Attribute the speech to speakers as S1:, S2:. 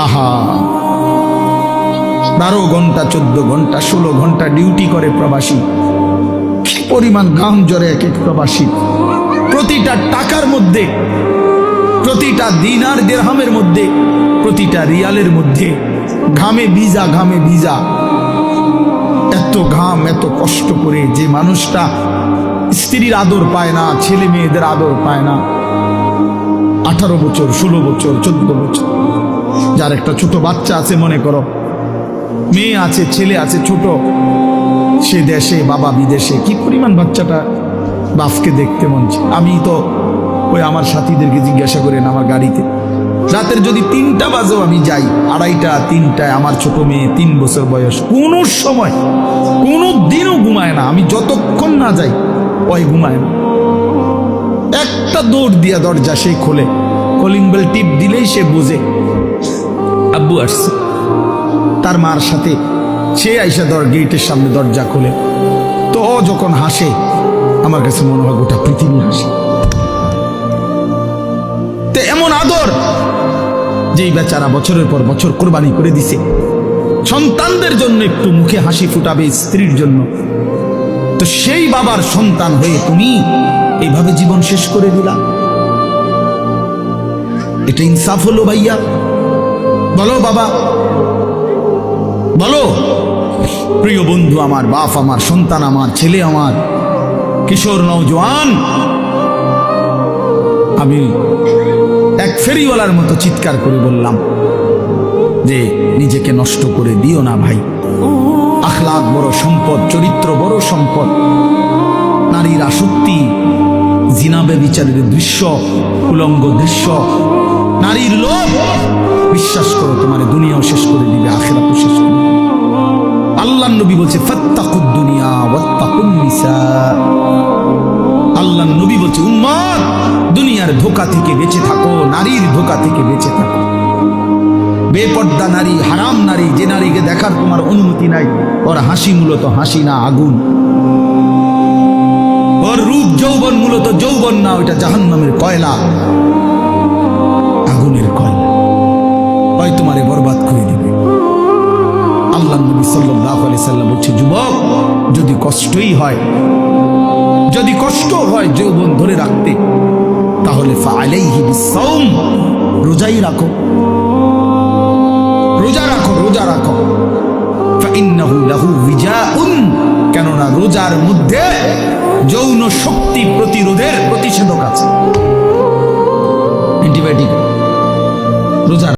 S1: আহা 12 ঘন্টা 14 ঘন্টা 16 ঘন্টা ডিউটি করে প্রবাসী, কি পরিমাণ ঘাম ঝরে এক এক প্রবাসী। প্রতিটা টাকার মধ্যে, প্রতিটা দিনার দিরহামের মধ্যে, প্রতিটা রিয়ালের মধ্যে ঘামে ভিজা, ঘামে ভিজা। এত ঘাম, এত কষ্ট করে যে মানুষটা স্ত্রীর আদর পায় না, ছেলে মেয়েদের আদর পায় না, 18 বছর 16 বছর 14 বছর, যার একটা ছোট বাচ্চা আছে, মনে করো মেয়ে আছে ছেলে আছে ছোট, সে দেশে বাবা বিদেশে, কি পরিমাণ বাচ্চাটা বাপকে দেখতে মন চায়। আমি তো ওই আমার সাথীদেরকে জিজ্ঞাসা করেন আমার গাড়িতে, রাতের যদি 3টা বাজেও আমি যাই, 2:30 3টায় আমার ছোট মেয়ে 3 বছর বয়স, কোন সময় কোনো দিনও ঘুমায় না। আমি যতক্ষণ না যাই ওই ঘুমায় না। একটা দৌড় দিয়া দরজা সে খোলে, কলিং বেল টিপ দিলেই সে বোঝে আব্বু আসছে। তার মার সাথে সে আইসা গেটের সামনে দরজা খোলে, তো ও যখন হাসে আমার কাছে মনে হয় গোটা পৃথিবী হাসে। তো এমন আদর যেই বেচারা বছরের পর বছর কোরবানি করে দিছে সন্তানদের জন্য, একটু মুখে হাসি ফুটাবে স্ত্রীর জন্য, তো সেই বাবার সন্তান হয়ে তুমি এইভাবে জীবন শেষ করে দিলা। এটা ইনসাফ হলো ভাইয়া? বলো বাবা, বলো। প্রিয় বন্ধু আমার, বাপ আমার, সন্তান আমার, ছেলে আমার, কিশোর নওজোয়ান, আমি এক ফেরিওয়ালার মতো চিৎকার করে বললাম যে নিজেকে নষ্ট করে দিও না ভাই। আখলাক বড় সম্পদ, চরিত্র বড় সম্পদ। নারীর আসক্তি, জিনা ব্যভিচারের দৃশ্য, উলঙ্গ দৃশ্য, নারীর লোভ, বিশ্বাস করো তোমার দুনিয়াও শেষ করে দিবে, আখিরাতও শেষ করে দিবে। আল্লাহর নবী বলছে ফাত্তাকুদ দুনিয়া ওয়াত্তাকুন নিসা। আল্লাহর নবী বলছে উম্মত, দুনিয়ার ধোঁকা থেকে বেঁচে থাকো, নারীর ধোঁকা থেকে বেঁচে থাকো। বেপর্দা নারী, হারাম নারী, যে নারীকে দেখার তোমার অনুমতি নাই, ওর হাসি মূলত হাসি না, আগুন। ওর রূপ যৌবন মূলত যৌবন না, ওইটা জাহান্নামের কয়লা, আগুনের কয়লা, হয় তোমারে বরবাদ করে দিবে। আল্লাহ নবী সাল্লাল্লাহু আলাইহি সাল্লাম বলছে যুবক, যদি কষ্টই হয়, যদি কষ্ট হয় যৌবন ধরে রাখতে, তাহলে ফাআলাইহি বিসসাওম, রোজাই রাখো, রোজা রাখো, রোজা রাখো। ফাইন্নাহু লাহু বিজাউন, কেননা রোজার মধ্যে যৌন শক্তি প্রতিরোধের প্রতিষেধক আছে, অ্যান্টিবায়োটিক। রোজা